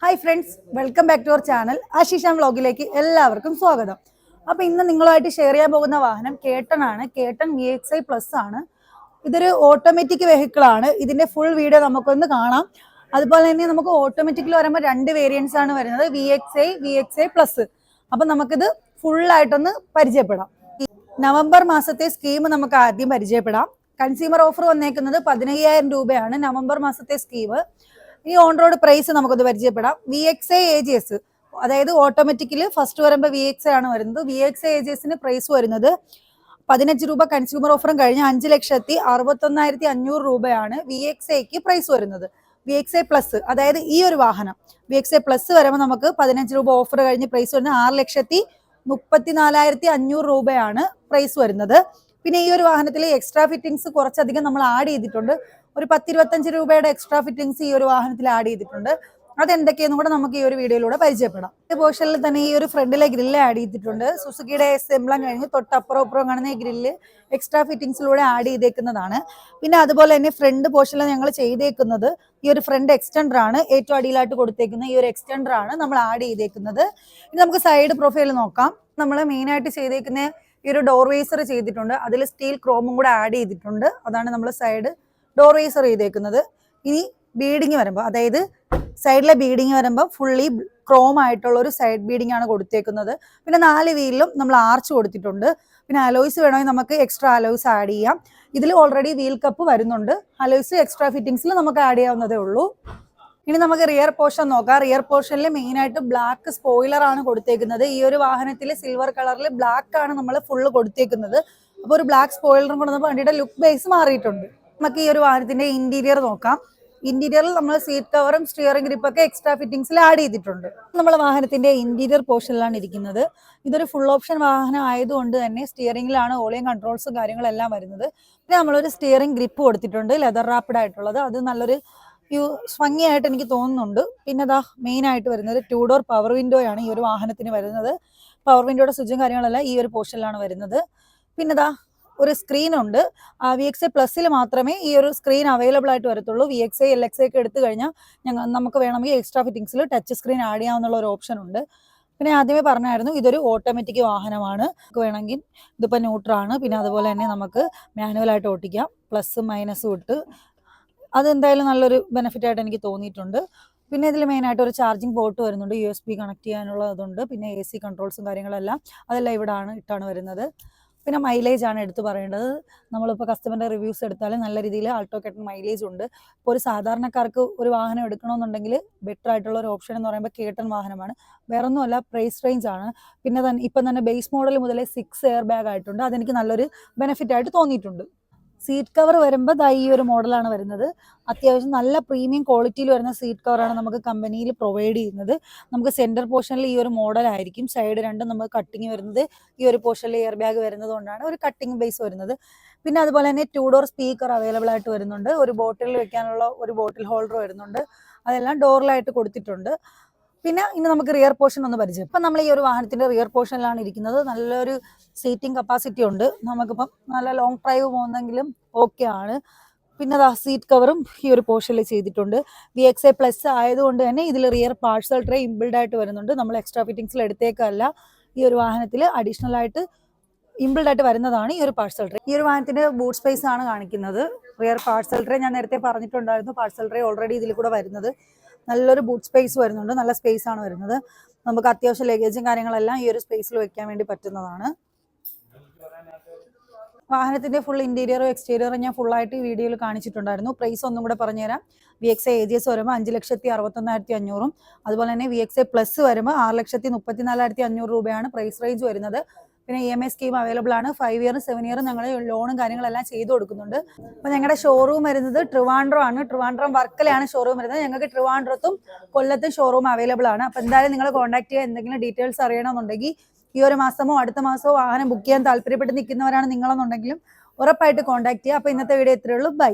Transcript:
Hi friends, welcome back to our channel. ആശിഷാം വ്ലോഗിലേക്ക് എല്ലാവർക്കും സ്വാഗതം. അപ്പോൾ ഇന്ന് നിങ്ങളുമായിട്ട് ഷെയർ ചെയ്യാൻ പോകുന്ന വാഹനം കേട്ടൺ ആണ്. കേട്ടൺ VXi പ്ലസ് ആണ്. ഇതൊരു ഓട്ടോമാറ്റിക് വെഹിക്കിൾ ആണ്. ഇതിന്റെ ഫുൾ വീഡിയോ നമുക്കൊന്ന് കാണാം. അതുപോലെ തന്നെ നമുക്ക് ഓട്ടോമാറ്റിക്കിൽ വരുമ്പോൾ രണ്ട് വേരിയൻസ് ആണ് വരുന്നത്, VXi പ്ലസ്. അപ്പം നമുക്കിത് ഫുള്ളായിട്ടൊന്ന് പരിചയപ്പെടാം. നവംബർ മാസത്തെ സ്കീം നമുക്ക് ആദ്യം പരിചയപ്പെടാം. കൺസ്യൂമർ ഓഫർ വന്നേക്കുന്നത് 15,000 രൂപയാണ് നവംബർ മാസത്തെ സ്കീം. ഈ ഓൺ റോഡ് പ്രൈസ് നമുക്കൊന്ന് പരിചയപ്പെടാം. VXi AGS, അതായത് ഓട്ടോമാറ്റിക്കല് ഫസ്റ്റ് വരുമ്പോൾ VXi ആണ് വരുന്നത്. VXi AGSന് പ്രൈസ് വരുന്നത് 15 രൂപ കൺസ്യൂമർ ഓഫറും കഴിഞ്ഞ് 5,61,500 രൂപയാണ് VXiക്ക് പ്രൈസ് വരുന്നത്. VXi പ്ലസ്, അതായത് ഈ ഒരു വാഹനം VXi പ്ലസ് വരുമ്പോൾ നമുക്ക് 15 രൂപ ഓഫർ കഴിഞ്ഞ് പ്രൈസ് വരുന്നത് 6,34,500 രൂപയാണ് പ്രൈസ് വരുന്നത്. പിന്നെ ഈ ഒരു വാഹനത്തിൽ എക്സ്ട്രാ ഫിറ്റിംഗ്സ് കുറച്ചധികം നമ്മൾ ആഡ് ചെയ്തിട്ടുണ്ട്. ഒരു 10-25 രൂപയുടെ എക്സ്ട്രാ ഫിറ്റിംഗ്സ് ഈ ഒരു വാഹനത്തിൽ ആഡ് ചെയ്തിട്ടുണ്ട്. അതെന്തൊക്കെയെന്നും കൂടെ നമുക്ക് ഈ ഒരു വീഡിയോയിലൂടെ പരിചയപ്പെടാം. ഈ പോർഷനിൽ തന്നെ ഈ ഒരു ഫ്രണ്ടിലെ ഗ്രില്ല് ആഡ് ചെയ്തിട്ടുണ്ട്. സുസുക്കിയുടെ എംബ്ലം കഴിഞ്ഞ് തൊട്ടപ്പുറം കാണുന്ന ഈ ഗ്രില്ല് എക്സ്ട്രാ ഫിറ്റിംഗ്സിലൂടെ ആഡ് ചെയ്തേക്കുന്നതാണ്. പിന്നെ അതുപോലെ തന്നെ ഫ്രണ്ട് പോർഷനിൽ ഞങ്ങൾ ചെയ്തേക്കുന്നത് ഈ ഒരു ഫ്രണ്ട് എക്സ്റ്റൻഡർ ആണ്. ഏറ്റവും അടിയിലായിട്ട് കൊടുത്തേക്കുന്ന ഈ ഒരു എക്സ്റ്റൻഡർ ആണ് നമ്മൾ ആഡ് ചെയ്തേക്കുന്നത്. ഇനി നമുക്ക് സൈഡ് പ്രൊഫൈൽ നോക്കാം. നമ്മൾ മെയിൻ ആയിട്ട് ചെയ്തേക്കുന്ന ഈ ഒരു ഡോർ വേസർ ചെയ്തിട്ടുണ്ട്. അതിൽ സ്റ്റീൽ ക്രോമും കൂടെ ആഡ് ചെയ്തിട്ടുണ്ട്. അതാണ് നമ്മൾ സൈഡ് ഡോർ വേസർ ചെയ്തേക്കുന്നത്. ഇനി ബീഡിങ് വരുമ്പോൾ, അതായത് സൈഡിലെ ബീഡിങ് വരുമ്പോൾ ഫുള്ളി ക്രോം ആയിട്ടുള്ള ഒരു സൈഡ് ബീഡിങ് ആണ് കൊടുത്തേക്കുന്നത്. പിന്നെ 4 വീലിലും നമ്മൾ ആർച്ച് കൊടുത്തിട്ടുണ്ട്. പിന്നെ അലോയ്സ് വേണമെങ്കിൽ നമുക്ക് എക്സ്ട്രാ അലോയ്സ് ആഡ് ചെയ്യാം. ഇതിൽ ഓൾറെഡി വീൽ കപ്പ് വരുന്നുണ്ട്. അലോയ്സ് എക്സ്ട്രാ ഫിറ്റിംഗ്സിൽ നമുക്ക് ആഡ് ചെയ്യാവുന്നതേ ഉള്ളൂ. ഇനി നമുക്ക് റിയർ പോർഷൻ നോക്കാം. റിയർ പോർഷനിൽ മെയിൻ ആയിട്ട് ബ്ലാക്ക് സ്പോയിലർ ആണ് കൊടുത്തേക്കുന്നത്. ഈ ഒരു വാഹനത്തിൽ സിൽവർ കളറിൽ ബ്ലാക്ക് ആണ് നമ്മൾ ഫുള്ള് കൊടുത്തേക്കുന്നത്. അപ്പോൾ ഒരു ബ്ലാക്ക് സ്പോയിലറും കൊണ്ട് നമുക്ക് വണ്ടിയുടെ ലുക്ക് ബേസ് മാറിയിട്ടുണ്ട്. നമുക്ക് ഈ ഒരു വാഹനത്തിന്റെ ഇന്റീരിയർ നോക്കാം. ഇന്റീരിയറിൽ നമ്മൾ സീറ്റ് കവറും സ്റ്റിയറിംഗ് ഗ്രിപ്പൊക്കെ എക്സ്ട്രാ ഫിറ്റിംഗ്സിൽ ആഡ് ചെയ്തിട്ടുണ്ട്. നമ്മൾ വാഹനത്തിന്റെ ഇന്റീരിയർ പോർഷനിലാണ് ഇരിക്കുന്നത്. ഇതൊരു ഫുൾ ഓപ്ഷൻ വാഹനം ആയതുകൊണ്ട് തന്നെ സ്റ്റിയറിംഗിലാണ് ഓളിയം കൺട്രോൾസും കാര്യങ്ങളെല്ലാം വരുന്നത്. പിന്നെ നമ്മളൊരു സ്റ്റിയറിംഗ് ഗ്രിപ്പ് കൊടുത്തിട്ടുണ്ട്, ലെതർ റാപ്പിഡ് ആയിട്ടുള്ളത്. അത് നല്ലൊരു ഭംഗിയായിട്ട് എനിക്ക് തോന്നുന്നുണ്ട്. പിന്നെ അതാ മെയിൻ ആയിട്ട് വരുന്നത് 2 ഡോർ പവർ വിൻഡോ ആണ് ഈ ഒരു വാഹനത്തിന് വരുന്നത്. പവർ വിൻഡോയുടെ സ്വിച്ചും കാര്യങ്ങളെല്ലാം ഈ ഒരു പോർഷനിലാണ് വരുന്നത്. പിന്നെ ഇതാ ഒരു സ്ക്രീൻ ഉണ്ട്. VXi പ്ലസിൽ മാത്രമേ ഈ ഒരു സ്ക്രീൻ അവൈലബിൾ ആയിട്ട് വരത്തുള്ളൂ. VXi LXi ഒക്കെ എടുത്തു കഴിഞ്ഞാൽ നമുക്ക് വേണമെങ്കിൽ എക്സ്ട്രാ ഫിറ്റിംഗ്സിൽ ടച്ച് സ്ക്രീൻ ആഡ് ചെയ്യാവുന്ന ഒരു ഓപ്ഷൻ ഉണ്ട്. പിന്നെ ആദ്യമേ പറഞ്ഞായിരുന്നു ഇതൊരു ഓട്ടോമാറ്റിക് വാഹനമാണ്. നമുക്ക് വേണമെങ്കിൽ ഇതിപ്പോൾ ന്യൂട്രാണ്. പിന്നെ അതുപോലെ തന്നെ നമുക്ക് മാനുവലായിട്ട് ഓട്ടിക്കാം, പ്ലസും മൈനസും ഇട്ട്. അതെന്തായാലും നല്ലൊരു ബെനിഫിറ്റ് ആയിട്ട് എനിക്ക് തോന്നിയിട്ടുണ്ട്. പിന്നെ ഇതിൽ മെയിനായിട്ട് ഒരു ചാർജിങ് പോർട്ട് വരുന്നുണ്ട്, USB കണക്ട് ചെയ്യാനുള്ള അതുണ്ട്. പിന്നെ AC കൺട്രോൾസും കാര്യങ്ങളെല്ലാം അതെല്ലാം ഇട്ടാണ് വരുന്നത്. പിന്നെ മൈലേജ് ആണ് എടുത്തു പറയേണ്ടത്. നമ്മളിപ്പോൾ കസ്റ്റമറിൻ്റെ റിവ്യൂസ് എടുത്താൽ നല്ല രീതിയിൽ ആൾട്ടോ കേട്ടൺ മൈലേജ് ഉണ്ട്. ഇപ്പോൾ ഒരു സാധാരണക്കാർക്ക് ഒരു വാഹനം എടുക്കണമെന്നുണ്ടെങ്കിൽ ബെറ്റർ ആയിട്ടുള്ള ഒരു ഓപ്ഷൻ എന്ന് പറയുമ്പോൾ കേട്ടൺ വാഹനമാണ്. വേറൊന്നുമല്ല, പ്രൈസ് റേഞ്ച് ആണ്. പിന്നെ ഇപ്പം തന്നെ ബേസ് മോഡൽ മുതലേ 6 എയർ ബാഗ് ആയിട്ടുണ്ട്. അതെനിക്ക് നല്ലൊരു ബെനിഫിറ്റ് ആയിട്ട് തോന്നിയിട്ടുണ്ട്. സീറ്റ് കവർ വരുമ്പോൾ ഈ ഒരു മോഡലാണ് വരുന്നത്. അത്യാവശ്യം നല്ല പ്രീമിയം ക്വാളിറ്റിയിൽ വരുന്ന സീറ്റ് കവറാണ് നമുക്ക് കമ്പനിയിൽ പ്രൊവൈഡ് ചെയ്യുന്നത്. നമുക്ക് സെൻറ്റർ പോർഷനിൽ ഈ ഒരു മോഡലായിരിക്കും. സൈഡ് രണ്ടും നമുക്ക് കട്ടിങ് വരുന്നത് ഈ ഒരു പോർഷനിൽ എയർ ബാഗ് വരുന്നത് കൊണ്ടാണ് ഒരു കട്ടിങ് ബേസ് വരുന്നത്. പിന്നെ അതുപോലെ തന്നെ 2 ഡോർ സ്പീക്കർ അവൈലബിൾ ആയിട്ട് വരുന്നുണ്ട്. ഒരു ബോട്ടിൽ വെക്കാനുള്ള ഒരു ബോട്ടിൽ ഹോൾഡർ വരുന്നുണ്ട്. അതെല്ലാം ഡോറിലായിട്ട് കൊടുത്തിട്ടുണ്ട്. പിന്നെ ഇനി നമുക്ക് റിയർ പോർഷൻ ഒന്ന് പരിചയം. ഇപ്പം നമ്മൾ ഈ ഒരു വാഹനത്തിന്റെ റിയർ പോർഷനിലാണ് ഇരിക്കുന്നത്. നല്ലൊരു സീറ്റിംഗ് കപ്പാസിറ്റി ഉണ്ട്. നമുക്കിപ്പം നല്ല ലോങ് ഡ്രൈവ് പോകുന്നെങ്കിലും ഓക്കെ ആണ്. പിന്നെ സീറ്റ് കവറും ഈ ഒരു പോർഷനിൽ ചെയ്തിട്ടുണ്ട്. VXi പ്ലസ് ആയതുകൊണ്ട് തന്നെ ഇതിൽ റിയർ പാർസൽ ട്രേ ഇംബിൾഡ് ആയിട്ട് വരുന്നുണ്ട്. നമ്മൾ എക്സ്ട്രാ ഫിറ്റിംഗ്സിൽ എടുത്തേക്കല്ല, ഈ ഒരു വാഹനത്തിൽ അഡീഷണൽ ആയിട്ട് ഇംബിൾഡ് ആയിട്ട് വരുന്നതാണ് ഈ ഒരു പാർസൽ ട്രേ. ഈ ഒരു വാഹനത്തിന്റെ ബൂട്ട് സ്പേസ് ആണ് കാണിക്കുന്നത്. റിയർ പാർസൽ ട്രേ ഞാൻ നേരത്തെ പറഞ്ഞിട്ടുണ്ടായിരുന്നു. പാർസൽ ട്രേ ഓൾറെഡി ഇതിൽ കൂടെ വരുന്നത്. നല്ലൊരു ബൂട്ട് സ്പേസ് വരുന്നുണ്ട്. നല്ല സ്പേസ് ആണ് വരുന്നത്. നമുക്ക് അത്യാവശ്യം ലഗേജും കാര്യങ്ങളെല്ലാം ഈ ഒരു സ്പേസിൽ വെക്കാൻ വേണ്ടി പറ്റുന്നതാണ്. വാഹനത്തിന്റെ ഫുൾ ഇന്റീരിയറും എക്സ്റ്റീരിയറും ഞാൻ ഫുള്ളായിട്ട് ഈ വീഡിയോയിൽ കാണിച്ചിട്ടുണ്ടായിരുന്നു. പ്രൈസ് ഒന്നും കൂടെ പറഞ്ഞുതരാം. VXi AGS വരുമ്പോൾ 5,61,500. അതുപോലെ തന്നെ VXi പ്ലസ് വരുമ്പോൾ 6,34,500 രൂപയാണ് പ്രൈസ് റേഞ്ച് വരുന്നത്. പിന്നെ EMI സ്കീം അവൈലബിൾ ആണ്. 5 ഇയറും 7 ഇയറും ഞങ്ങൾ ലോണും കാര്യങ്ങളെല്ലാം ചെയ്തു കൊടുക്കുന്നുണ്ട്. അപ്പോൾ ഞങ്ങളുടെ ഷോറൂം വരുന്നത് ട്രിവാൻഡ്രം ആണ്. ട്രിവാൻഡ്രം വർക്കലയാണ് ഷോറൂം വരുന്നത്. ഞങ്ങൾക്ക് ട്രിവാൻഡ്രത്തും കൊല്ലത്തും ഷോറൂം അവൈലബിൾ ആണ്. അപ്പോൾ എന്തായാലും നിങ്ങൾ കോൺടാക്ട് ചെയ്യുക. എന്തെങ്കിലും ഡീറ്റെയിൽസ് അറിയണമെന്നുണ്ടെങ്കിൽ ഈ ഒരു മാസമോ അടുത്ത മാസമോ വാഹനം ബുക്ക് ചെയ്യാൻ താല്പര്യപ്പെട്ട് നിൽക്കുന്നവരാണ് നിങ്ങളെന്നുണ്ടെങ്കിലും ഉറപ്പായിട്ട് കോൺടാക്ട് ചെയ്യുക. അപ്പോൾ ഇന്നത്തെ വീഡിയോ ഇത്രയേ ഉള്ളൂ. ബൈ.